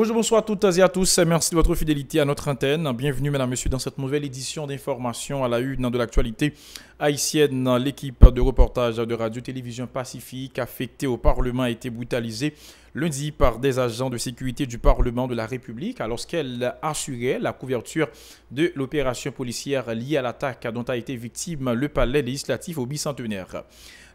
Bonjour, bonsoir à toutes et à tous. Merci de votre fidélité à notre antenne. Bienvenue, mesdames, messieurs, dans cette nouvelle édition d'information à la une de l'actualité haïtienne. L'équipe de reportage de Radio-Télévision Pacifique affectée au Parlement a été brutalisée lundi par des agents de sécurité du Parlement de la République lorsqu'elle assurait la couverture de l'opération policière liée à l'attaque dont a été victime le palais législatif au bicentenaire.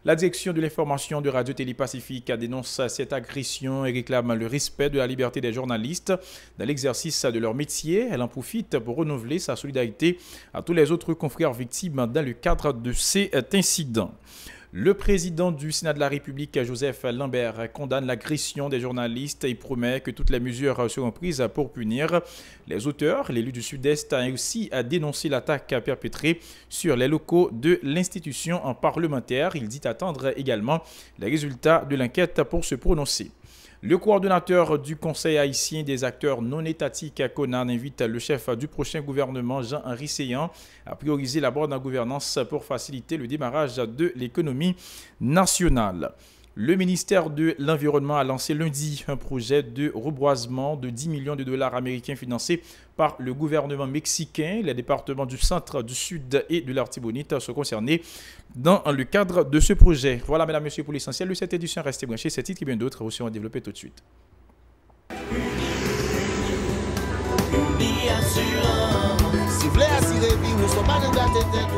La direction de l'information de Radio-Télé Pacifique dénonce cette agression et réclame le respect de la liberté des journalistes dans l'exercice de leur métier. Elle en profite pour renouveler sa solidarité à tous les autres confrères victimes dans le cadre de cet incident. Le président du Sénat de la République, Joseph Lambert, condamne l'agression des journalistes et promet que toutes les mesures seront prises pour punir les auteurs. L'élu du Sud-Est a aussi dénoncé l'attaque perpétrée sur les locaux de l'institution parlementaire. Il dit attendre également les résultats de l'enquête pour se prononcer. Le coordonnateur du Conseil haïtien des acteurs non étatiques, Conan, invite le chef du prochain gouvernement, Jean-Henri Séan, à prioriser la bonne gouvernance pour faciliter le démarrage de l'économie nationale. Le ministère de l'Environnement a lancé lundi un projet de reboisement de 10 millions de dollars américains financé par le gouvernement mexicain. Les départements du centre, du sud et de l'Artibonite sont concernés dans le cadre de ce projet. Voilà, mesdames, messieurs, pour l'essentiel de cette édition. Restez branchés. Ces titres et bien d'autres aussi, on va développer tout de suite. Si vous voulez assurer vie, nous ne sommes pas dans la tête.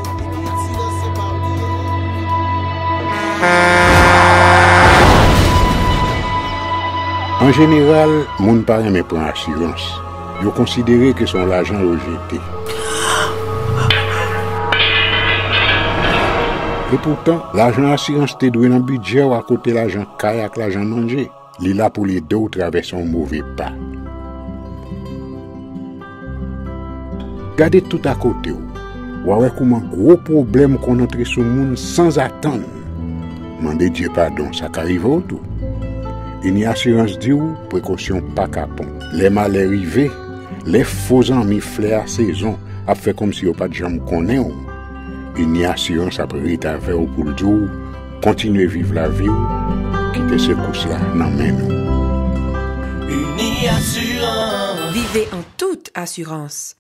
En général, moun pa reme pran assurance. Yo considéré que son l'argent rejeté. Et pourtant, l'argent assurance te doué dans budget ou à côté l'argent kayak, l'argent manger. Li là pour les deux traverser un mauvais pas. Gardez tout à côté ou. Ouais comment gros problème qu'on entre sur moun sans attendre. Mandez Dieu pardon, ça qu'arrive au tout. Une assurance dit ou précaution pas capon. Les mal arrivés, les faux amis flair saison a fait comme si on pas de jambe connaît ou. Une assurance après rétaver au pour le jour, continuer vivre la vie ou quitter ce course là dans main nous. Une assurance. Vivez en toute assurance.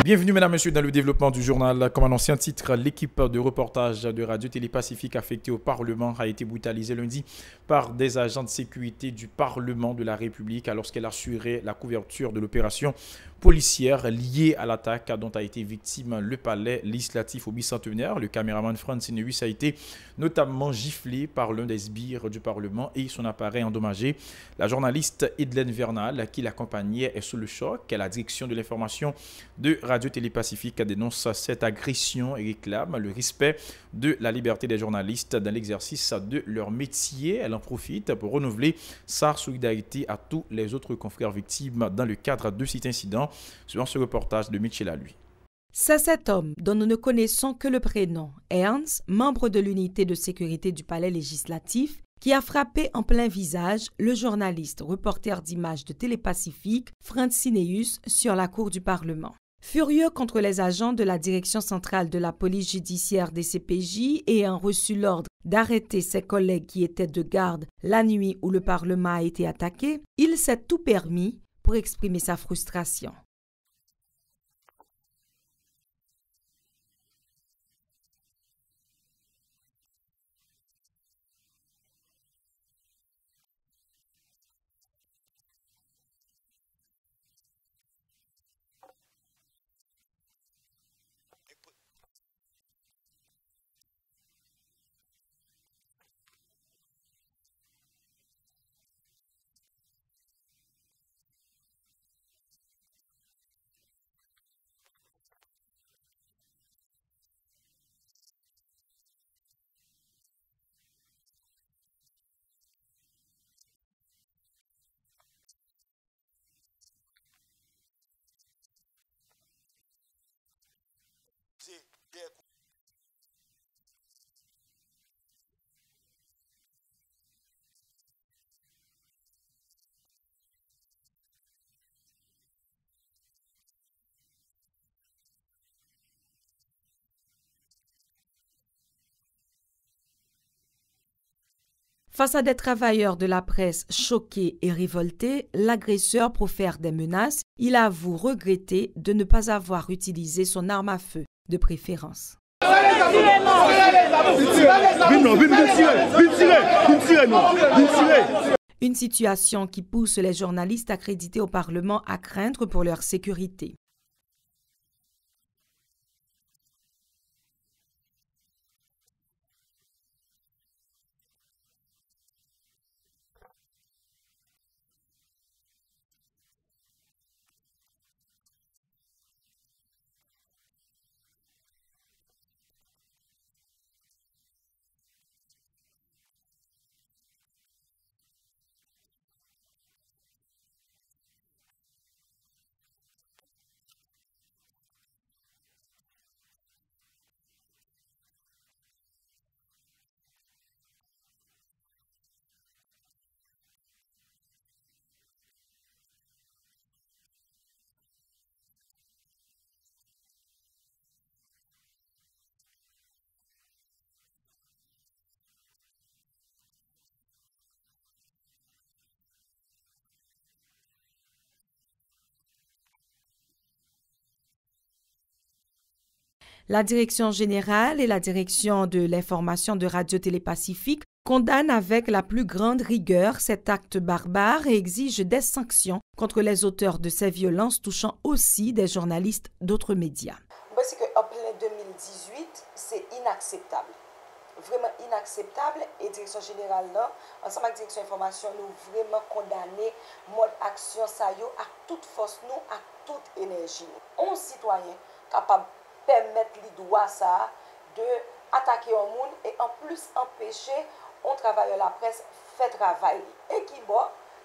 Bienvenue, mesdames, messieurs, dans le développement du journal. Comme annoncé en titre, l'équipe de reportage de Radio-Télé Pacifique affectée au Parlement a été brutalisée lundi par des agents de sécurité du Parlement de la République lorsqu'elle assurait la couverture de l'opération policière liée à l'attaque dont a été victime le palais législatif au bicentenaire. Le caméraman Francine Huys a été notamment giflé par l'un des sbires du Parlement et son appareil endommagé. La journaliste Edlène Vernal, qui l'accompagnait, est sous le choc. La direction de l'information de Radio-Télé Pacifique dénonce cette agression et réclame le respect de la liberté des journalistes dans l'exercice de leur métier. Elle en profite pour renouveler sa solidarité à tous les autres confrères victimes dans le cadre de cet incident. Selon ce reportage de Michel à lui. C'est cet homme dont nous ne connaissons que le prénom, Ernst, membre de l'unité de sécurité du palais législatif, qui a frappé en plein visage le journaliste reporter d'images de Télépacifique, Francine Huys, sur la cour du Parlement. Furieux contre les agents de la direction centrale de la police judiciaire des CPJ ayant reçu l'ordre d'arrêter ses collègues qui étaient de garde la nuit où le Parlement a été attaqué, il s'est tout permis pour exprimer sa frustration. Face à des travailleurs de la presse choqués et révoltés, l'agresseur profère des menaces. Il avoue regretter de ne pas avoir utilisé son arme à feu de préférence. Une situation qui pousse les journalistes accrédités au Parlement à craindre pour leur sécurité. La Direction générale et la Direction de l'information de Radio-Télé Pacifique condamnent avec la plus grande rigueur cet acte barbare et exigent des sanctions contre les auteurs de ces violences touchant aussi des journalistes d'autres médias. Parce qu'en plein 2018, c'est inacceptable. Vraiment inacceptable. Et la Direction générale, là, ensemble avec la Direction information, nous vraiment condamner mode action ça yo à toute force, nous, à toute énergie. Un citoyen capable permettre les droits ça de attaquer un monde et en plus empêcher un travailleur de la presse fait travail et qui bon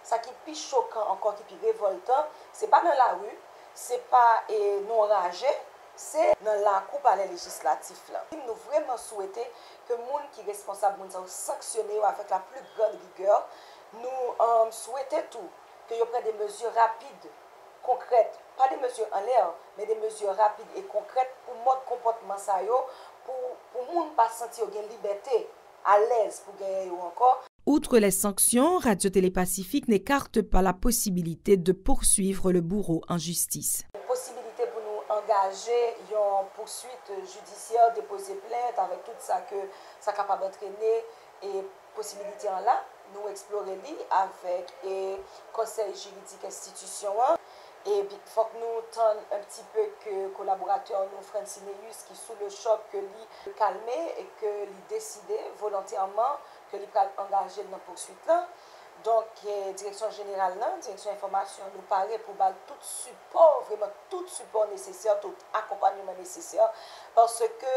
ça qui plus choquant encore qui plus révoltant c'est pas dans la rue c'est pas non enragé c'est dans la cour palais législatif là nous vraiment souhaiter que monde qui responsable monde sanctionner avec la plus grande rigueur nous souhaiter tout que yo prenne des mesures rapides concrètes, pas des mesures en l'air, mais des mesures rapides et concrètes pour mode comportement ça yo, pour monde pas sentir une liberté, à l'aise pour gagner ou encore. Outre les sanctions, Radio-Télé Pacifique n'écarte pas la possibilité de poursuivre le bourreau en justice. Possibilité pour nous engager une poursuite judiciaire, déposer plainte avec tout ça que ça capable d'entraîner et possibilité en là, nous explorer avec et conseil juridique institution. Et puis, il faut que nous tenions un petit peu que collaborateur nous, Francineus, qui sous le choc, que lui calmer et que lui décider volontairement que lui engager dans la poursuite là. Donc, direction générale là, direction information nous paraît pour tout support, vraiment tout support nécessaire, tout accompagnement nécessaire, parce que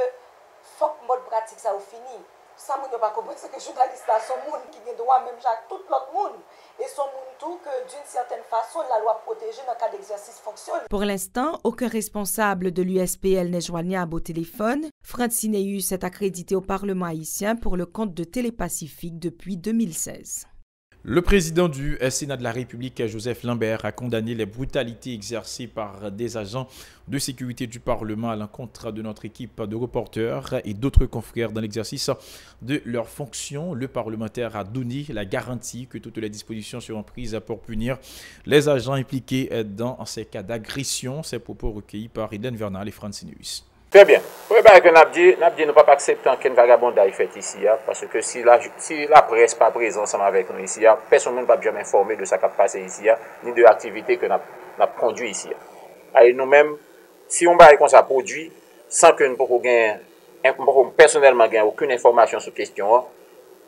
faut que mode pratique ça au fini. Ça moun yo pas comprendre c'est que journaliste là son monde qui a droit même Jacques tout l'autre monde et son monde tout que d'une certaine façon la loi protège dans le cas d'exercice fonctionne. Pour l'instant, aucun responsable de l'USPL n'est joignable au téléphone. Francineus est accrédité au Parlement haïtien pour le compte de Télépacifique depuis 2016. Le président du Sénat de la République, Joseph Lambert, a condamné les brutalités exercées par des agents de sécurité du Parlement à l'encontre de notre équipe de reporters et d'autres confrères dans l'exercice de leurs fonctions. Le parlementaire a donné la garantie que toutes les dispositions seront prises pour punir les agents impliqués dans ces cas d'agression. Ces propos recueillis par Eden Vernal et Francineus. Très bien. Oui, ben, que nous ne pas accepter qu'un vagabondage fait ici, parce que si la presse n'est pas présente ensemble avec nous ici, personne ne va jamais informer de ce qui a passé ici, ni de l'activité que nous avons conduit ici. Et nous-mêmes, si on va comme ça produit, sans que nous puissions personnellement gagner aucune information sur la question,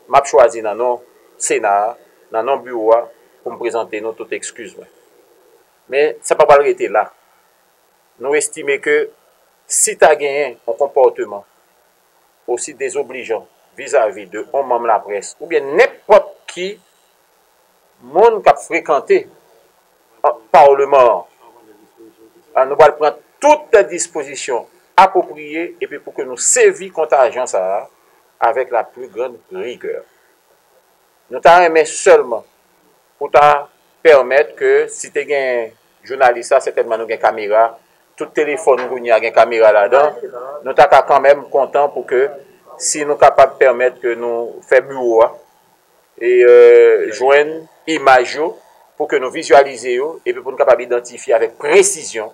je vais choisir dans nos Sénat, dans nos bureaux, pour me présenter nos toutes excuses. Mais ça ne peut pas arrêter là. Nous estimons que si tu as gagné un comportement aussi désobligeant vis-à-vis de un membre de la presse, ou bien n'importe qui, monde qui a fréquenté le Parlement, nous allons prendre toutes les dispositions appropriées et puis pour que nous sévissions contre l'agence avec la plus grande rigueur. Nous t'aimons seulement pour te permettre que si tu es un journaliste, certainement nous avons une caméra. Tout téléphone, il y a une caméra là-dedans. Nous sommes quand même contents pour que, si nous sommes capables de permettre que nous fassions bureau, et joindre image pour que nous visualisions et puis pour nous capables d'identifier avec précision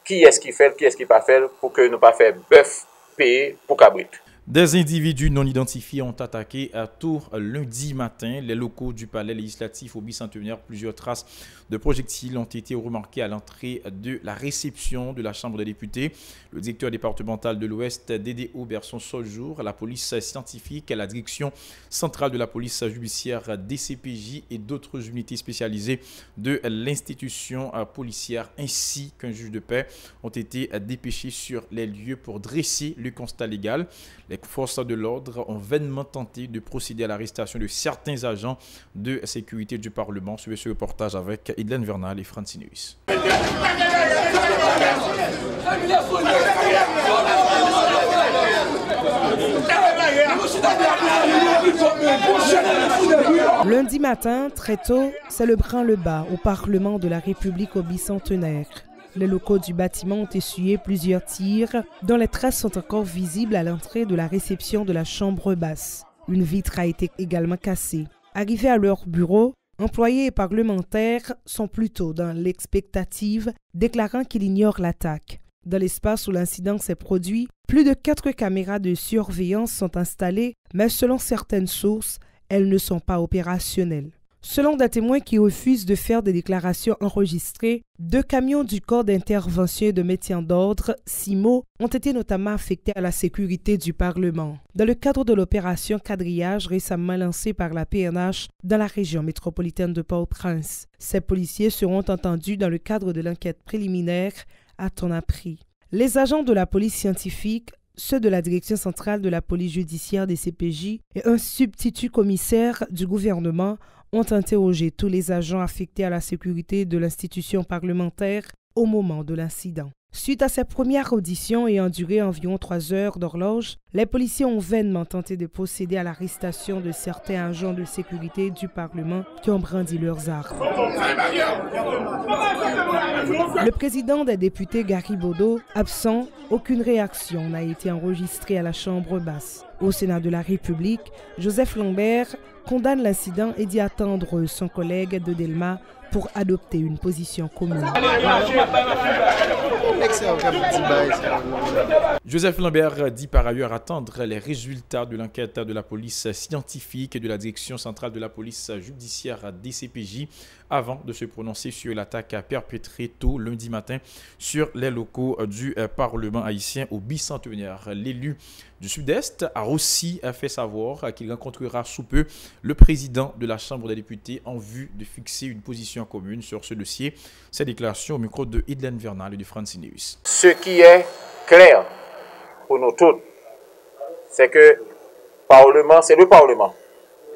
qui est-ce qui fait, qui est-ce qui pas fait pour que nous pas faire bœuf payé pour cabrit. Des individus non identifiés ont attaqué à Tours lundi matin les locaux du palais législatif au bicentenaire. Plusieurs traces de projectiles ont été remarquées à l'entrée de la réception de la Chambre des députés. Le directeur départemental de l'Ouest, DDO Berson Soljour, la police scientifique, la direction centrale de la police judiciaire, DCPJ et d'autres unités spécialisées de l'institution policière ainsi qu'un juge de paix ont été dépêchés sur les lieux pour dresser le constat légal. Les forces de l'ordre ont vainement tenté de procéder à l'arrestation de certains agents de sécurité du Parlement. Suivez ce reportage avec Idlen Vernal et Francineus. Lundi matin, très tôt, c'est le branle-bas au Parlement de la République au bicentenaire. Les locaux du bâtiment ont essuyé plusieurs tirs dont les traces sont encore visibles à l'entrée de la réception de la chambre basse. Une vitre a été également cassée. Arrivés à leur bureau, employés et parlementaires sont plutôt dans l'expectative, déclarant qu'ils ignorent l'attaque. Dans l'espace où l'incident s'est produit, plus de 4 caméras de surveillance sont installées, mais selon certaines sources, elles ne sont pas opérationnelles. Selon des témoins qui refusent de faire des déclarations enregistrées, 2 camions du corps d'intervention et de maintien d'ordre, CIMO, ont été notamment affectés à la sécurité du Parlement. Dans le cadre de l'opération quadrillage récemment lancée par la PNH dans la région métropolitaine de Port-au-Prince, ces policiers seront entendus dans le cadre de l'enquête préliminaire, a-t-on appris. Les agents de la police scientifique, ceux de la direction centrale de la police judiciaire des CPJ et un substitut commissaire du gouvernement ont interrogé tous les agents affectés à la sécurité de l'institution parlementaire au moment de l'incident. Suite à ces premières auditions ayant duré environ 3 heures d'horloge, les policiers ont vainement tenté de procéder à l'arrestation de certains agents de sécurité du Parlement qui ont brandi leurs armes. Le président des députés, Gary Bodo, absent, aucune réaction n'a été enregistrée à la Chambre basse. Au Sénat de la République, Joseph Lambert condamne l'incident et dit attendre son collègue de Delma pour adopter une position commune. Joseph Lambert dit par ailleurs attendre les résultats de l'enquête de la police scientifique et de la direction centrale de la police judiciaire DCPJ avant de se prononcer sur l'attaque perpétrée tôt lundi matin sur les locaux du Parlement haïtien au bicentenaire. L'élu du Sud-Est a aussi fait savoir qu'il rencontrera sous peu le président de la Chambre des députés en vue de fixer une position commune sur ce dossier. Ces déclarations au micro de Idlen Vernal et de Francineus. Ce qui est clair pour nous tous, c'est que Parlement, c'est le Parlement.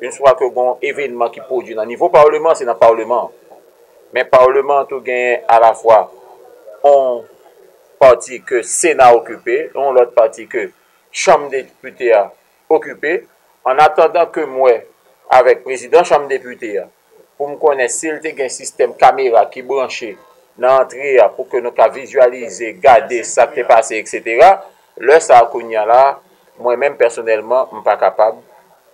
Une fois que bon événement qui produit dans le niveau Parlement, c'est dans le Parlement. Mais Parlement, tout gagne à la fois on parti que Sénat occupé, on l'autre parti que Chambre des députés a occupé, en attendant que moi, avec président Chambre des députés, pour me connaître s'il y a un système caméra qui est branché dans l'entrée pour que nous puissions visualiser, garder ça qui est passé, etc. Là, ça a là, moi-même personnellement, je ne suis pas capable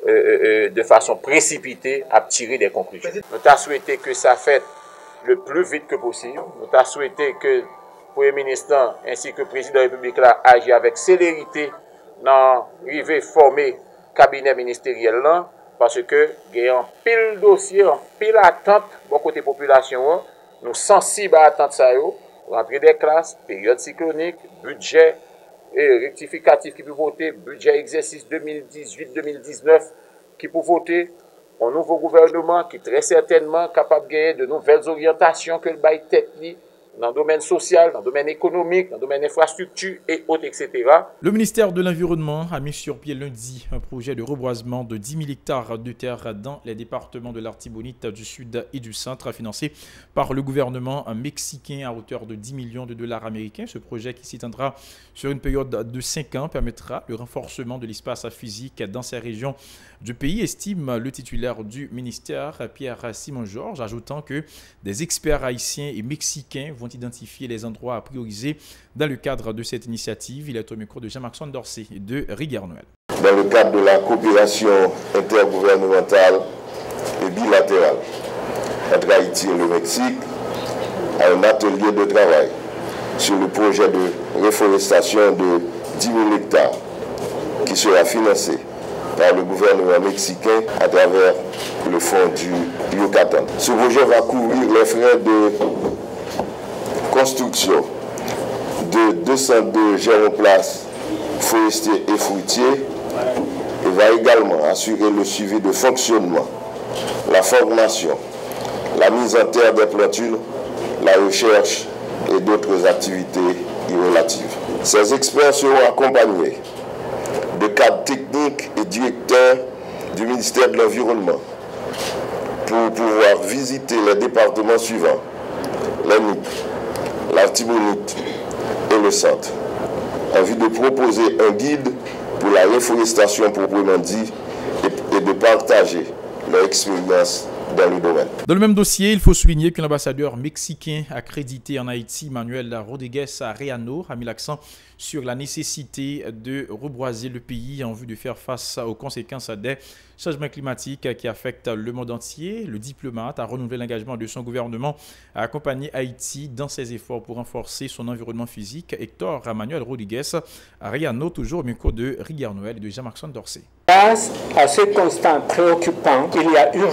de façon précipitée à tirer des conclusions. Nous avons souhaité que ça fait le plus vite que possible. Nous avons souhaité que le Premier ministre ainsi que le président de la République agissent avec célérité dans l'arrivée former cabinet ministériel là, parce que il y a un pile dossier, un pile attente bon côté population, nous sensibles à attente ça yo, rentrée des classes, période cyclonique, budget et rectificatif qui peut voter, budget exercice 2018-2019 qui peut voter, un nouveau gouvernement qui très certainement capable de gagner de nouvelles orientations que le bail tête li dans le domaine social, dans le domaine économique, dans le domaine infrastructure et autres, etc. Le ministère de l'Environnement a mis sur pied lundi un projet de reboisement de 10 000 hectares de terre dans les départements de l'Artibonite, du Sud et du Centre, financé par le gouvernement mexicain à hauteur de 10 millions de dollars américains. Ce projet qui s'étendra sur une période de 5 ans permettra le renforcement de l'espace physique dans ces régions du pays, estime le titulaire du ministère, Pierre-Simon Georges, ajoutant que des experts haïtiens et mexicains vont identifier les endroits à prioriser dans le cadre de cette initiative. Il est au micro de Jean-Maxon Dorsey de Rigueur Noël. Dans le cadre de la coopération intergouvernementale bilatéral entre Haïti et le Mexique à un atelier de travail sur le projet de reforestation de 10 000 hectares qui sera financé par le gouvernement mexicain à travers le fonds du Yucatan. Ce projet va couvrir les frais de construction de 202 géroplaces forestiers et fruitiers et va également assurer le suivi de fonctionnement, la formation, la mise en terre des plantures, la recherche et d'autres activités y relatives. Ces experts seront accompagnés de cadres techniques et directeurs du ministère de l'Environnement pour pouvoir visiter les départements suivants, la NIP, l'Artibonite et le centre, en vue de proposer un guide pour la reforestation proprement dit et de partager leur expérience dans le domaine. Dans le même dossier, il faut souligner qu'un ambassadeur mexicain accrédité en Haïti, Manuel Rodriguez Arellano, a mis l'accent sur la nécessité de reboiser le pays en vue de faire face aux conséquences des changements climatiques qui affectent le monde entier. Le diplomate a renouvelé l'engagement de son gouvernement à accompagner Haïti dans ses efforts pour renforcer son environnement physique. Hector Manuel Rodriguez Arellano, toujours au micro de Rigueur Noël et de Jean-Marc Dorsey. Face à ce constat préoccupant, il y a une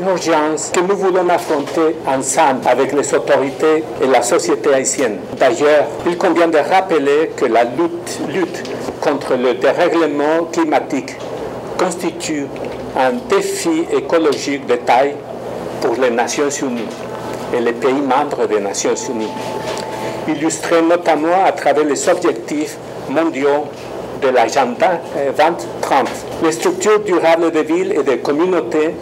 urgence que nous voulons affronter ensemble avec les autorités et la société haïtienne. D'ailleurs, il convient de rappeler que la lutte contre le dérèglement climatique constitue un défi écologique de taille pour les Nations Unies et les pays membres des Nations Unies, illustré notamment à travers les objectifs mondiaux de l'agenda 2030. Les structures durables des villes et des communautés,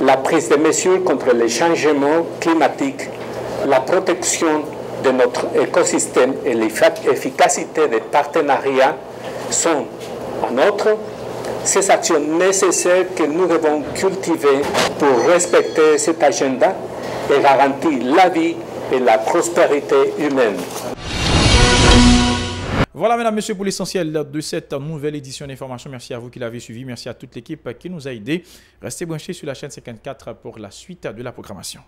la prise de mesures contre les changements climatiques, la protection de notre écosystème et l'efficacité des partenariats sont, en outre, ces actions nécessaires que nous devons cultiver pour respecter cet agenda et garantir la vie et la prospérité humaine. Voilà, mesdames, messieurs, pour l'essentiel de cette nouvelle édition d'information. Merci à vous qui l'avez suivi. Merci à toute l'équipe qui nous a aidés. Restez branchés sur la chaîne 54 pour la suite de la programmation.